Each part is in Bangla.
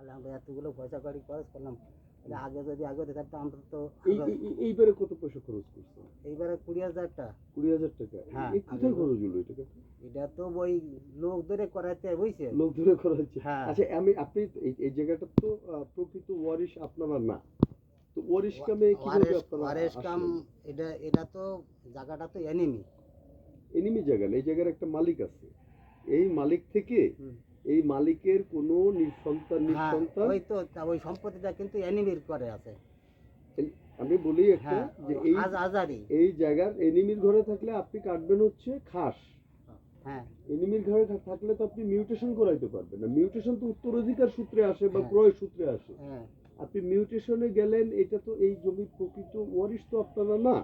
তাহলে আমরা এতগুলো পয়সা কড়ি খরচ করলাম, তাহলে আগে যদি আগে হতে থাকতো আমরা তো এইবারে কত পয়সা খরচ করছেন? এইবারে 20,000 টাকা। 20,000 টাকা? হ্যাঁ, কোথায় খরচ হলো এটা? এটা তো ওই লোক ধরে করাতে বুঝছে। লোক ধরে করাচ্ছে? হ্যাঁ। আচ্ছা, আপনি এই জায়গাটা তো প্রকৃত ওয়ারিশ আপনারা না, তো ওয়ারিশ কামে কিভাবে আপনারা ওয়ারেস কাম এটা তো জায়গাটা তো এনিমি জায়গা না, এই জায়গার একটা মালিক আছে। এই মালিক থেকে এই মালিকের কোনো নিঃসন্তান ওই তো ওই সম্পত্তিটা কিন্তু এনিমির করে আছে। আমি বলি একটা যে এই জায়গার এনিমির ঘরে থাকলে আপনি কাটবেন হচ্ছে খাস। হ্যাঁ, এনিমির ঘরে থাকলে তো আপনি মিউটেশন করাইতে পারবেন না। মিউটেশন তো উত্তরাধিকার সূত্রে আসে বা ক্রয় সূত্রে আসে। আপনি মিউটেশনে গেলেন, এটা তো এই জমির প্রকৃত ওয়ারিশ তো আপনারা না,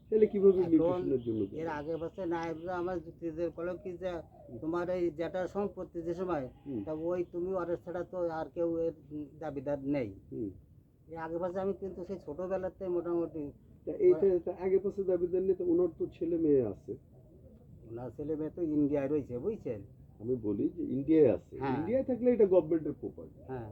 তাহলে কিভাবে মিউটেশনের জন্য? এর আগে বছর নায়েবরা আমার যুক্তিদের বলো কি যে তোমার এই যেটা সম্পত্তি যে সময় তা ওই তুমি ওয়ারিশ ছাড়া তো আর কেউ এর দাবিদার নেই। এর আগে বছর আমি কিন্তু সেই ছোটবেলাতে মোটামুটি এইটা আগে পাশে দাবিদার নেই, তো ওনার তো ছেলে মেয়ে আছে। ওনার ছেলে মেয়ে তো ইন্ডিয়ায় রয়েছে বুঝছেন। আমি বলি যে ইন্ডিয়ায় আছে, ইন্ডিয়ায় থাকলে এটা গভর্নমেন্টের প্রপার্টি। হ্যাঁ,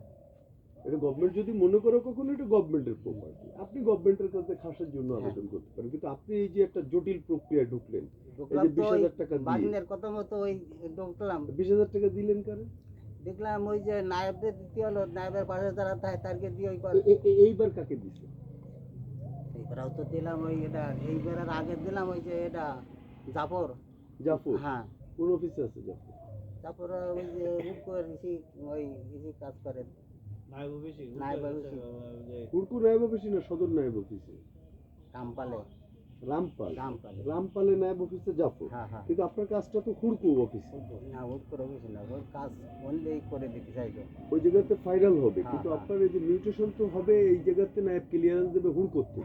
এটা গভর্নমেন্ট যদি মনে করে কখনো এটা গভর্নমেন্টের প্রপার্টি, আপনি গভর্নমেন্টের কাছে খাসের জন্য আবেদন করতে পারেন। কিন্তু আপনি এই যে একটা জটিল প্রক্রিয়ায় ঢুকলেন, এই যে 20,000 টাকা বাদিনের কথা মতো ওই ঢুকলাম। 20,000 টাকা দিলেন কারে? দেখলাম ওই যে নায়েবদের দিতে হলো, নায়েবের পাশে যারা থাকে তারকে দিয়ে ওই এইবার কাকে দিছে? এইবারও তো দিলাম ওই এটা, এইবারের আগে দিলাম ওই যে এটা জাফর। হ্যাঁ, কোন অফিসে আছে জাফর? তারপরে ওই যে রূপকর ওই কাজ করে নায়েব অফিসে, হুড়কু নায়েব অফিসে না সদর নায়েব অফিসে? রামপালে নায়েব অফিসে জাফর। কিন্তু আপনার কাজটা তো হুড়কু অফিসে না, হুড়কুর অফিসে না, ওই কাজ অনলি করে দিতে চাইলো। ওই জায়গাতে ফাইনাল হবে, কিন্তু আপনার এই যে মিউটেশন তো হবে এই জায়গাতে নায়েব ক্লিয়ারেন্স দেবে হুড়কোতে।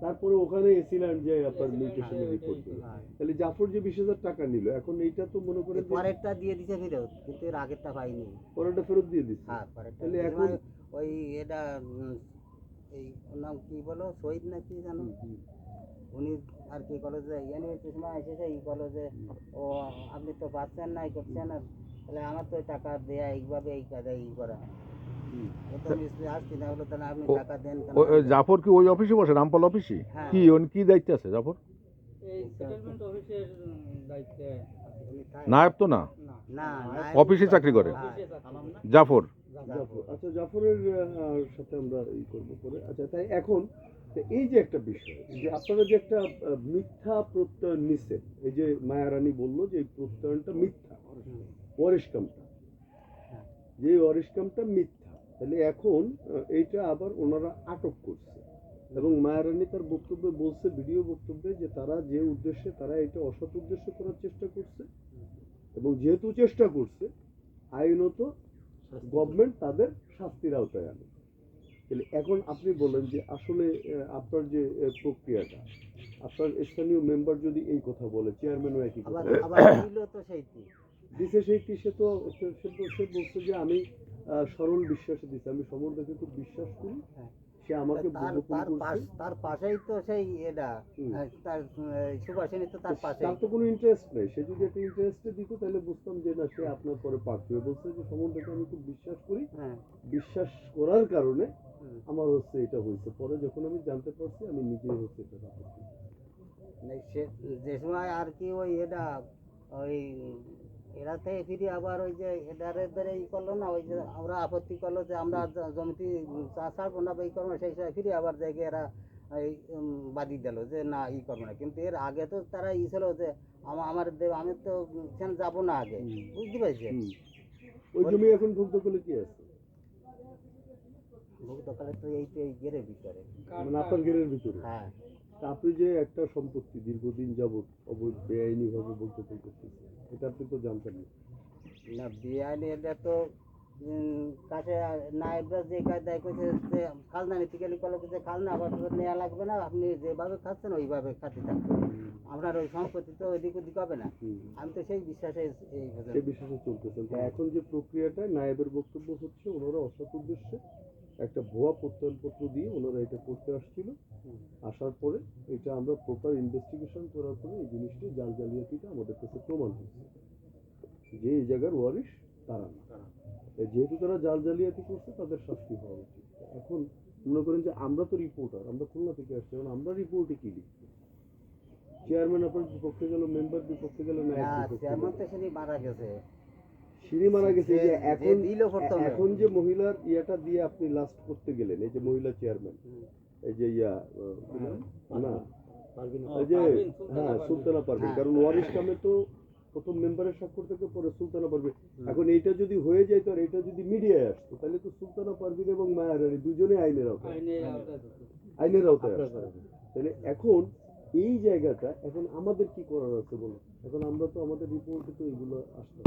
তারপরে ওখানে এসিল্যান্ড যায় আপনার মিউটেশনের রিপোর্ট দেবে। তাহলে জাফর যে 20,000 টাকা নিল, এখন এইটা তো মনে করেন পরেরটা দিয়ে দিছে ফেরত, কিন্তু এর আগেরটা পাইনি। পরেরটা ফেরত দিয়ে দিচ্ছে? হ্যাঁ, তাহলে এখন ওই এটা এই নাম কি বলো, শহীদ না কি জানো, উনি আর কি বলো যে সময় এসেছে ই বলো যে ও আপনি তো পাচ্ছেন না, করছেন না, তাহলে আমার তো টাকা দেয়া এইভাবে এই কাজে ই করা। জাফর কি ওই অফিসে বসে, রামপাল অফিসে? কি কি দায়িত্বে আছে জাফর? নায়েব তো না, অফিসে চাকরি করে জাফর। আচ্ছা, জাফরের সাথে আমরা ই করবো পরে। আচ্ছা, তাই এখন এই যে একটা বিষয় যে আপনারা যে একটা মিথ্যা প্রত্যয়ন নিচ্ছেন, এই যে মায়ারানী বললো যে এই প্রত্যয়নটা মিথ্যা, ওয়ারিশ কামটা, যে ওয়ারিশ কামটা মিথ্যা, তাহলে এখন এইটা আবার ওনারা আটক করছে। এবং মায়ারানী তার বক্তব্যে বলছে, ভিডিও বক্তব্যে, যে তারা যে উদ্দেশ্যে তারা এটা অসৎ উদ্দেশ্যে করার চেষ্টা করছে, এবং যেহেতু চেষ্টা করছে আইনত গভর্নমেন্ট তাদের শাস্তির আওতায় আনে। তাহলে এখন আপনি বলেন যে আসলে আপনার যে প্রক্রিয়াটা, আপনার স্থানীয় মেম্বার যদি এই কথা বলে, চেয়ারম্যানও একই কথা দিছে, সে বলছে যে আমি সরল বিশ্বাসে দিচ্ছি, আমি সমরদাকে খুব বিশ্বাস করি, সে আমাকে তার পাশেই তো সেই এটা তার সুভাষিনী তো তার পাশে, তার তো কোনো ইন্টারেস্ট নেই। সে যদি একটা ইন্টারেস্টে দিত তাহলে বুঝতাম যে না, সে আপনার পরে প্রার্থী হয়ে। বলছে যে সমরদাকে আমি খুব বিশ্বাস করি, বিশ্বাস করার কারণে আমার হচ্ছে এটা হয়েছে। পরে যখন আমি জানতে পারছি, আমি নিজেই হচ্ছে এটা যে সময় আর কি ওই এটা ওই এরাতে ফিরে আবার ওই যে এটারে ধরে ই করলো না, ওই যে আমরা আপত্তি করলো যে আমরা জমিটি ছাড়বো না বা ই করবো না, সেই সময় ফিরে আবার জায়গায় এরা এই বাদি দিল যে না ই করবো না। কিন্তু এর আগে তো তারা ই ছিল যে আমার আমি তো সেখানে যাবো না আগে, বুঝতে পারছেন? ওই জমি এখন ভোগ দখলে কি আছে? ভোগ দখলে তো এই গেরের ভিতরে, মানে আপনার গেরের ভিতরে। হ্যাঁ, আপনি যে একটা সম্পত্তি দীর্ঘদিন যাবৎ অবৈধ বেআইনি ভাবে ভোগ দখল করতেছেন, এটা আপনি তো জানতেন না। বেআইনি এটা তো কাছে নায়েবরা যে কায়দায় করছে যে খাজনা নিতে গেলে কল যে খাজনা আবার নেওয়া লাগবে না, আপনি যেভাবে খাচ্ছেন ওইভাবে খাতে থাকবেন, আপনার ওই সম্পত্তি তো ওইদিক ওদিক হবে না। আমি তো সেই বিশ্বাসে চলতেছেন। এখন যে প্রক্রিয়াটা, নায়েবের বক্তব্য হচ্ছে ওনারা অসৎ উদ্দেশ্যে একটা ভুয়া প্রত্যয়নপত্র দিয়ে ওনারা এটা করতে আসছিল। আসার পরে এটা আমরা প্রপার ইনভেস্টিগেশন করার পরে এই জিনিসটি জালিয়াতিটা আমাদের কাছে প্রমাণ হয়েছে যে এই জায়গার ওয়ারিশ তারা না। যেহেতু তারা জাল জালিয়াতি করছে তাদের শাস্তি হওয়া উচিত। এখন মনে করেন যে আমরা তো রিপোর্টার, আমরা খুলনা থেকে আসছি, এখন আমরা রিপোর্টে কি লিখবো? চেয়ারম্যান আপনার বিপক্ষে গেল, মেম্বার বিপক্ষে গেল, না চেয়ারম্যান তো সেদিন মারা গেছে। সিঁড়ি মারা গেছে। যে এখন দিল প্রথমে। এখন যে মহিলার ইয়েটা দিয়ে আপনি লাস্ট করতে গেলেন, এই যে মহিলা চেয়ারম্যান, এই যে কি নাম? না এই যে হ্যাঁ সুলতানা পারভিন, কারণ ওয়ারিশ কামে তো প্রথম মেম্বারের স্বাক্ষর থেকে পরে সুলতানা পারভিন। এখন এইটা যদি হয়ে যায়, তো আর এটা যদি মিডিয়ায় আসতো, তাহলে তো সুলতানা পারভিন এবং মায়া রানী দুজনে আইনের আওতায় আসতো। তাহলে এখন এই জায়গাটা এখন আমাদের কি করার আছে বলো? এখন আমরা তো আমাদের রিপোর্টে তো এগুলো আসতে